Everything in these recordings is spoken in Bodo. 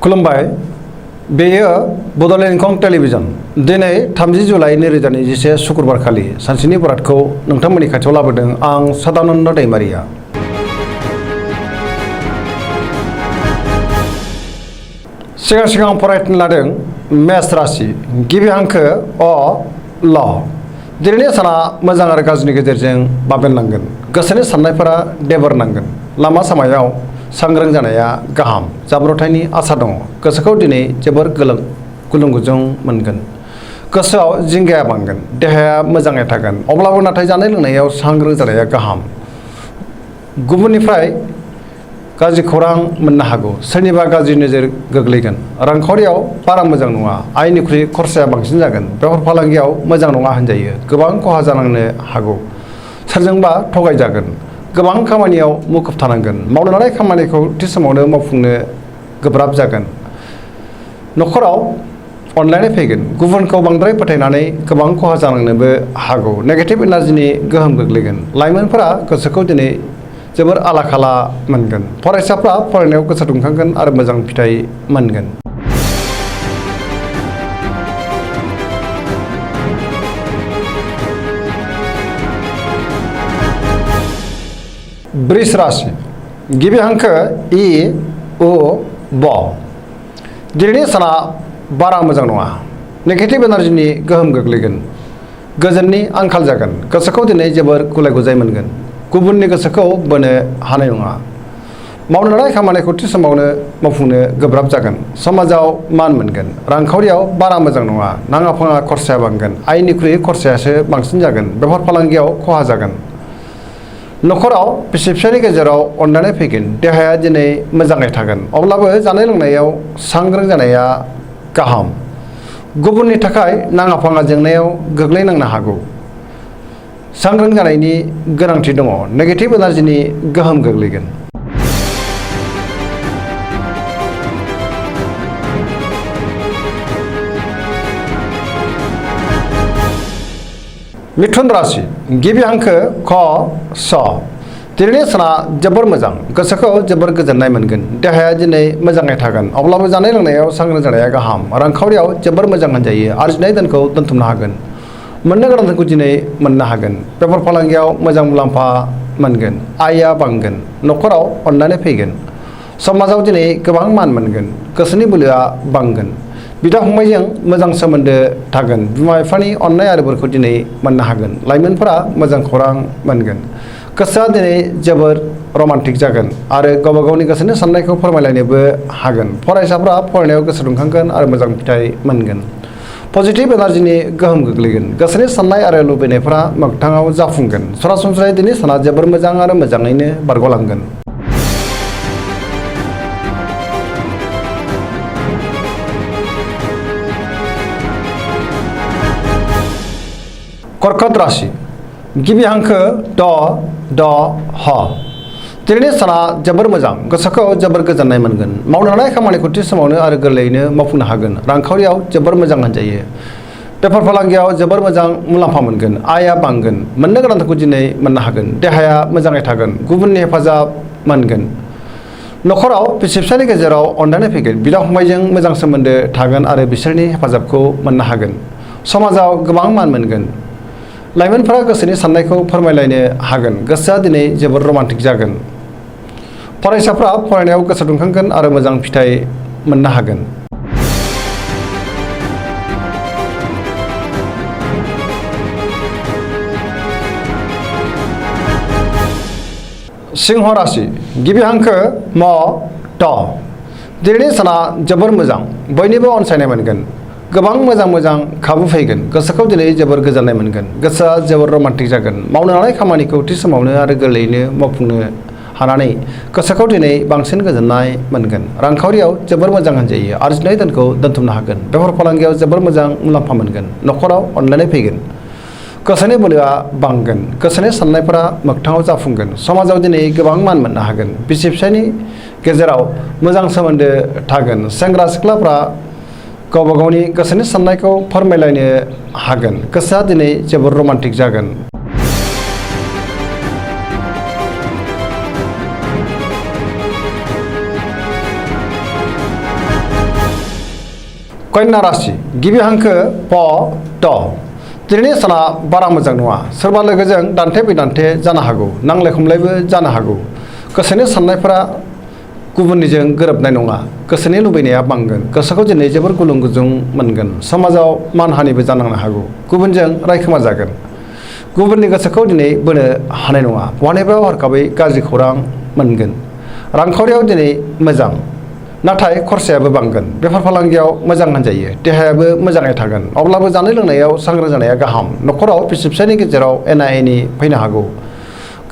खुलुमबाय बेयो बड'लेण्ड इंखं टेलिभिजन दिनै 30 जुलाइ 2021 शुक्रबार खालि सानसेनि बरादखौ नोंथांमोननि खाथियाव लाबोदों आं सदानन्द दैमारिया। सिगां फरायनो लादों मेष राशि गिबि हांखो अ ल। दिनैनि साना मोजां आरो गाज्रिनि गेजेरजों बाबेननांगोन। गोसोनि साननायफोरा देबोरनांगोन। लामा सामायाव सांग्रां जानाया गाहाम। जाब्रबथायनि आसा दङ। गोसोखौ दिनै जोबोर गुलुं गुजुं मोनगोन। गोसोआव जिंगाया बांगोन। देहाया मोजाङै थागोन। अब्लाबो नाथाय जानाय लोंनायाव सांग्रां जानाया गाहाम। गुबुननिफ्राय गाज्रि खौरां मोननो हागौ। सोरनिबा गाज्रि नोजोर गोग्लैगोन। रांखावरियाव बारा मोजां नङा। आयनिख्रुइ खरसाया बांसिन जागोन। बेफार फालांगियाव मोजां नङा होनजायो। गोबां खहा जानांनो हागौ। सोरजोंबा थगायजागोन। गोबां खामानियाव मुखुब थानांगोन। मावनो लानाय खामानिखौ थि समावनो मावफुंनो गोब्राब जागोन। न'खराव अनलायनाय फैगोन। गुबुनखौ बांद्राय फोथायनानै गोबां खहा जानांनोबो हागौ। नेगेटिभ एनार्जिनि गोहोम गोग्लैगोन। लाइमोनफोरा गोसोखौ दिनै जोबोर आला खाला मोनगोन। फरायसाफ्रा फरायनायाव गोसो दुंखांगोन आरो मोजां फिथाइ मोनगोन। वृष राशि गिबि हांखो इ उ ब। दिनैनि साना बारा मोजां नङा। नेगेटिभ एनार्जिनि गोहोम गोग्लैगोन। गोजोननि आंखाल जागोन। गोसोखौ दिनै जोबोर गुलाय गुजाय मोनगोन। गुबुननि गोसोखौ बोनो हानाय नङा। मावनो लानाय खामानिखौ थि समावनो मावफुंनो गोब्राब जागोन। समाजाव मान मोनगोन। रांखावरियाव बारा मोजां नङा। नाङा फाङा खरसाया बांगोन। आयनिख्रुइ खरसायासो बांसिन जागोन। बेफार फालांगियाव खहा जागोन। न'खराव बिसि फिसायनि गेजेराव अनलायनाय फैगोन। देहाया दिनै मोजाङै थागोन। अब्लाबो जानाय लोंनायाव सांग्रां जानाया गाहाम। गुबुननि थाखाय नाङा फाङा जेंनायाव गोग्लैनांनो हागौ। सांग्रां जानायनि गोनांथि दङ। नेगेटिभ एनार्जिनि गोहोम गोग्लैगोन। मिथुन राशि गिबि हांखो ख स। दिनैनि साना जोबोर मोजां। गोसोखौ जोबोर गोजोननाय मोनगोन। देहाया दिनै मोजाङै थागोन। अब्लाबो जानाय लोंनायाव सांग्रां जानाया गाहाम। रांखावरियाव जोबोर मोजां होनजायो। आरजिनाय धोनखौ दोनथुमनो हागोन। मोननो गोनां धोनखौ दिनै मोननो हागोन। बेफार फालांगियाव मोजां मुलाम्फा मोनगोन। आयआ बांगोन। न'खराव अनलायनाय फैगोन। समाजाव दिनै गोबां मान मोनगोन। गोसोनि बोलोआ बांगोन। बिदा फंबायजों मोजां सोमोन्दो थागोन। बिमा बिफानि अननाय आरो बोरखौ दिनै मोननो हागोन। लाइमोनफोरा मोजां खौरां मोनगोन। गोसोआ दिनै जोबोर रमान्टिक जागोन आरो गावबा गावनि गोसोनि साननायखौ फोरमायलायनोबो हागोन। फरायसाफ्रा फरायनायाव गोसो दुंखांगोन आरो मोजां फिथाइ मोनगोन। पजिटिभ एनार्जिनि गोहोम गोग्लैगोन। गोसोनि साननाय आरो लुबैनायफोरा मोगथाङाव जाफुंगोन। सरासनस्रायै दिनै साना जोबोर मोजां आरो मोजाङैनो बारग'लांगोन। कर्कट राशि गिबि हांखो द द ह। दिनैनि साना जोबोर मोजां। गोसोखौ जोबोर गोजोननाय मोनगोन। मावनो लानाय खामानिखौ थि समावनो आरो गोरलैयैनो मावफुंनो हागोन। रांखावरियाव जोबोर मोजां होनजायो। बेफार फालांगियाव जोबोर मोजां मुलाम्फा मोनगोन। आयआ बांगोन। मोननो गोनांखौ दिनै मोननो हागोन। देहाया मोजाङै थागोन। गुबुननि हेफाजाब मोनगोन। न'खराव बिसि फिसायनि गेजेराव अनलायनाय फैगोन। बिदा फंबायजों मोजां सोमोन्दो थागोन आरो बिसोरनि हेफाजाबखौ मोननो हागोन। समाजाव गोबां मान मोनगोन। लाइमोनफोरा गोसोनि साननायखौ फोरमायलायनो हागोन। गोसोआ दिनै जोबोर रमान्टिक जागोन। फरायसाफ्रा फरायनायाव गोसो दुंखांगोन आरो मोजां फिथाइ मोननो हागोन। सिंह राशि गिबि हांखो म ट। दिनैनि साना जोबोर मोजां। बयनिबो अनसायनाय मोनगोन। गोबां मोजां खाबु फैगोन। गोसोखौ दिनै जोबोर गोजोननाय मोनगोन। गोसोआ जोबोर रमान्टिक जागोन। मावनो लानाय खामानिखौ थि समावनो आरो गोरलैयैनो मावफुंनो हानानै गोसोखौ दिनै बांसिन गोजोननाय मोनगोन। रांखावरियाव जोबोर मोजां होनजायो। आरजिनाय धोनखौ दोनथुमनो हागोन। बेफार फालांगियाव जोबोर मोजां मुलाम्फा मोनगोन। न'खराव अनलायनाय फैगोन। गोसोनि बोलोआ बांगोन। गोसोनि साननायफोरा मोगथाङाव जाफुंगोन। समाजाव दिनै गोबां मान मोननो हागोन। बिसि फिसायनि गेजेराव मोजां सोमोन्दो थागोन। सेंग्रा सिख्लाफ्रा गावबा गावनि गोसोनि साननायखौ फोरमायलायनो हागोन। गोसोआ दिनै जोबोर रमान्टिक जागोन। कन्या राशि गिबि हांखो प ट दिनैनि साना बारा मोजां नङा सोरबा लोगोजों दान्थे बिदान्थे जानो हागौ नांलाय खमलायबो जानो हागौ गोसोनि साननायफोरा गुबुननिजों गोरोबनाय नङा गोसोनि लुबैनाया बांगोन गोसोखौ दिनै जोबोर गुलुं गुजुं मोनगोन समाजाव मानहानिबो जानांनो हागौ गुबुनजों रायखोमा जागोन गुबुननि गोसोखौ दिनै बोनो हानाय नङा बहानिबा हरखाबै गाज्रि खौरां मोनगोन रांखावरियाव दिनै मोजां नाथाय खरसायाबो बांगोन बेफार फालांगियाव मोजां होनजायो देहायाबो मोजाङै थागोन अब्लाबो जानाय लोंनायाव सांग्रां जानाया गाहाम न'खराव बिसि फिसायनि गेजेराव एना एनि फैनो हागौ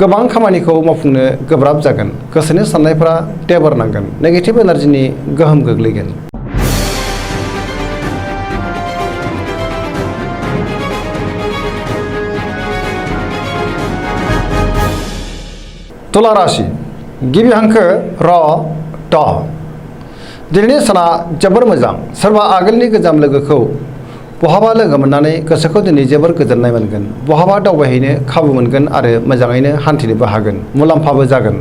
गोबां खामानिखौ मावफुंनो गोब्राब जागोन गोसोनि साननायफोरा टेबर नांगोन नेगेटिभ एनार्जिनि गोहोम गोग्लैगोन तुला राशि गिबि हांखो र ट दिनैनि साना जोबोर मोजां सोरबा आगोलनि गोजाम लोगोखौ बहाबा लोगो मोननानै गोसोखौ दिनै जोबोर गोजोननाय मोनगोन बहाबा दावबायहैनो खाबु मोनगोन आरो मोजाङैनो हान्थिनोबो हागोन मुलाम्फाबो जागोन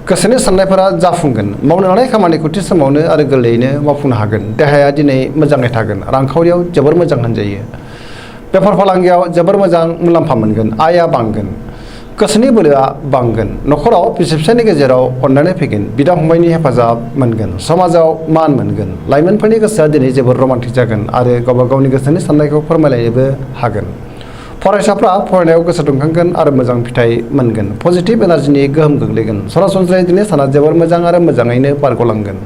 गोसोनि साननायफोरा जाफुंगोन मावनो लानाय खामानिखौ थि समावनो आरो गोरलैयैनो मावफुंनो हागोन देहाया दिनै मोजाङै थागोन रांखावरियाव जोबोर मोजां होनजायो बेफार फालांगियाव जोबोर मोजां मुलाम्फा मोनगोन आयआ बांगोन गोसोनि बोलोआ बांगोन न'खराव बिसि फिसायनि गेजेराव अननानै फैगोन बिदा फंबायनि हेफाजाब मोनगोन समाजाव मान मोनगोन लाइमोनफोरनि गोसोआ दिनै जोबोर रमान्टिक जागोन आरो गावबा गावनि गोसोनि साननायखौ फोरमायलायनोबो हागोन फरायसाफ्रा फरायनायाव गोसो दुंखांगोन आरो मोजां फिथाइ मोनगोन पजिटिभ एनार्जिनि गोहोम गोग्लैगोन सरासनस्रायै दिनै साना जोबोर मोजां आरो मोजाङैनो बारग'लांगोन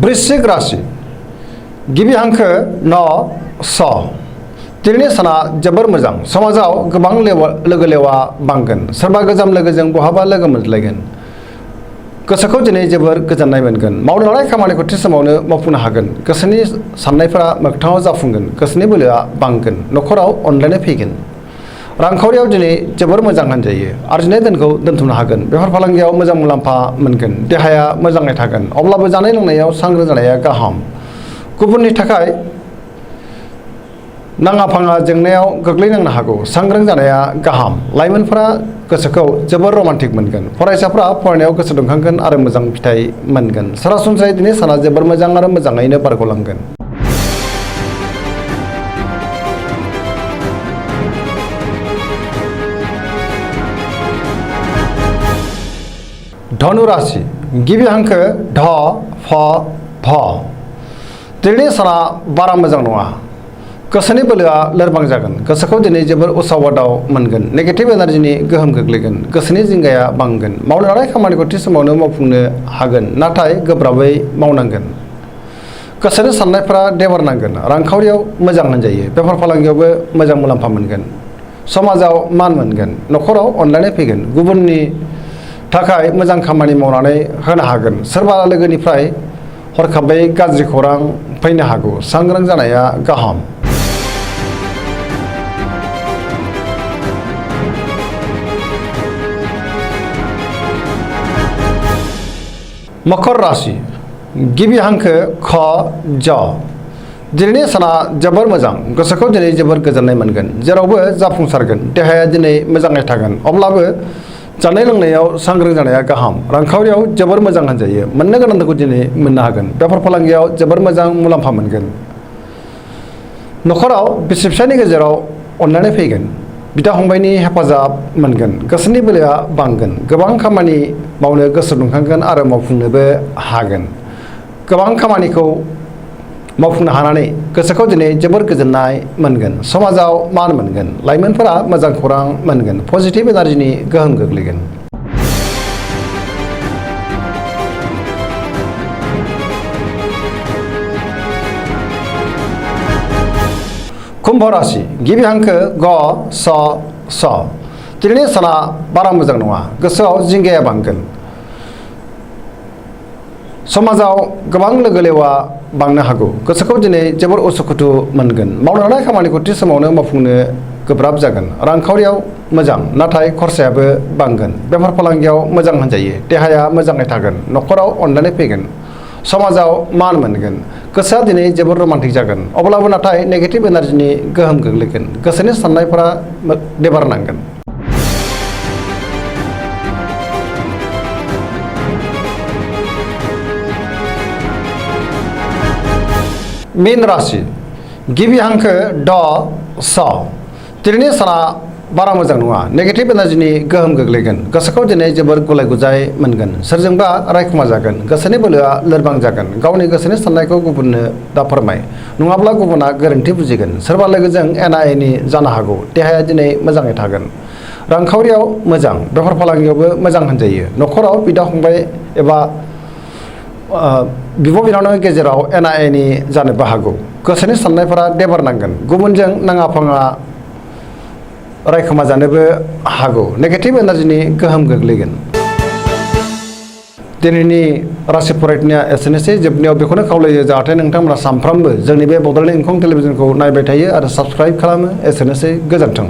वृश्चिक राशि गिबि हांखो न स दिनैनि साना जोबोर मोजां समाजाव गोबां लोगो लेवा बांगोन सोरबा गोजाम लोगोजों बहाबा लोगो मोनज्लायगोन गोसोखौ दिनै जोबोर गोजोननाय मोनगोन मावनो लानाय खामानिखौ थि समावनो मावफुंनो हागोन गोसोनि साननायफोरा मोगथाङाव जाफुंगोन गोसोनि बोलोआ बांगोन न'खराव अनलायनाय फैगोन रांखावरियाव दिनै जोबोर मोजां होनजायो आरजिनाय धोनखौ दोनथुमनो हागोन बेफार फालांगियाव मोजां मुलाम्फा मोनगोन देहाया मोजाङै थागोन अब्लाबो जानाय लोंनायाव सांग्रां जानाया गाहाम गुबुननि थाखाय नाङा फाङा जेंनायाव गोग्लैनांनो हागौ सांग्रां जानाया गाहाम लाइमोनफोरा गोसोखौ जोबोर रमान्टिक मोनगोन फरायसाफ्रा फरायनायाव गोसो दुंखांगोन आरो मोजां फिथाइ मोनगोन सरासनस्रायै दिनै साना जोबोर मोजां आरो मोजाङैनो बारग'लांगोन धनु राशि गिबि हांखो ढ फ भ दिनैनि साना बारा मोजां नङा गोसोनि बोलोआ लोरबां जागोन गोसोखौ दिनै जोबोर उसाव बादाव मोनगोन नेगेटिभ एनार्जिनि गोहोम गोग्लैगोन गोसोनि जिंगाया बांगोन मावनो लानाय खामानिखौ थि समावनो मावफुंनो हागोन नाथाय गोब्राबै मावनांगोन गोसोनि साननायफोरा देबार नांगोन रांखावरियाव मोजां होनजायो बेफार फालांगियावबो मोजां मुलाम्फा मोनगोन समाजाव मान मोनगोन न'खराव अनलायनाय फैगोन गुबुननि थाखाय मोजां खामानि मावनानै होनो हागोन सोरबा लोगोनिफ्राय हरखाबै गाज्रि खौरां फैनो हागौ सांग्रां जानाया गाहाम मकर राशि गिबि हांखो ख ज दिनैनि साना जोबोर मोजां गोसोखौ दिनै जोबोर गोजोननाय मोनगोन जेरावबो जाफुंसारगोन देहाया दिनै मोजाङै थागोन अब्लाबो जानाय लोंनायाव सांग्रां जानाया गाहाम रांखावरियाव जोबोर मोजां होनजायो मोननो गोनांखौ दिनै मोननो हागोन बेफार फालांगियाव जोबोर मोजां मुलाम्फा मोनगोन न'खराव बिसि फिसायनि गेजेराव अनलायनाय फैगोन बिदा फंबायनि हेफाजाब मोनगोन गोसोनि बोलोआ बांगोन गोबां खामानि मावनो गोसो दुंखांगोन आरो मावफुंनोबो हागोन गोबां खामानिखौ मावफुंनो हानानै गोसोखौ दिनै जोबोर गोजोननाय मोनगोन समाजाव मान मोनगोन लाइमोनफोरा मोजां खौरां मोनगोन पजिटिभ एनार्जिनि गोहोम गोग्लैगोन कुम्भ राशि गिबि हांखो ग स स दिनैनि साना बारा मोजां नङा गोसोआव जिंगाया बांगोन समाजाव गोबां लोगो लेवा बांनो हागौ गोसोखौ दिनै जोबोर उसुखुथु मोनगोन मावनो लानाय खामानिखौ थि समावनो मावफुंनो गोब्राब जागोन रांखावरियाव मोजां नाथाय खरसायाबो बांगोन बेफार फालांगियाव मोजां होनजायो देहाया मोजाङै थागोन न'खराव अनलायनाय फैगोन समाजाव मान मोनगोन गोसोआ दिनै जोबोर रमान्टिक जागोन अब्लाबो नाथाय नेगेटिभ एनार्जिनि गोहोम गोग्लैगोन गोसोनि साननायफोरा देबार नांगोन मीन राशि गिबि हांखो ड स दिनैनि साना बारा मोजां नङा नेगेटिभ एनार्जिनि गोहोम गोग्लैगोन गोसोखौ दिनै जोबोर गुलाय गुजाय मोनगोन सोरजोंबा रायखुमा जागोन गोसोनि बोलोआ लोरबां जागोन गावनि गोसोनि साननायखौ गुबुननो दा फोरमाय नङाब्ला गुबुना गोरोन्थि बुजिगोन सोरबा लोगोजों एना एनि जानो हागौ देहाया दिनै मोजाङै थागोन रांखावरियाव मोजां बेफार फालांगियावबो मोजां होनजायो न'खराव बिदा फंबाय एबा बिब' बिनानावनि गेजेराव एना एनि जानोबो हागौ गोसोनि साननायफोरा देबार नांगोन गुबुनजों नाङा फाङा रायखोमा जानोबो हागौ नेगेटिभ एनार्जिनि गोहोम गोग्लैगोन दिनैनि राशि फरायनाया एसेनोसै जोबनायाव बेखौनो खावलायो जाहाथे नोंथांमोना सानफ्रामबो जोंनि बे बड'लेण्ड इंखं टेलिभिजनखौ नायबाय थायो आरो साबस्क्राइब खालामो एसेनोसै गोजोन्थों।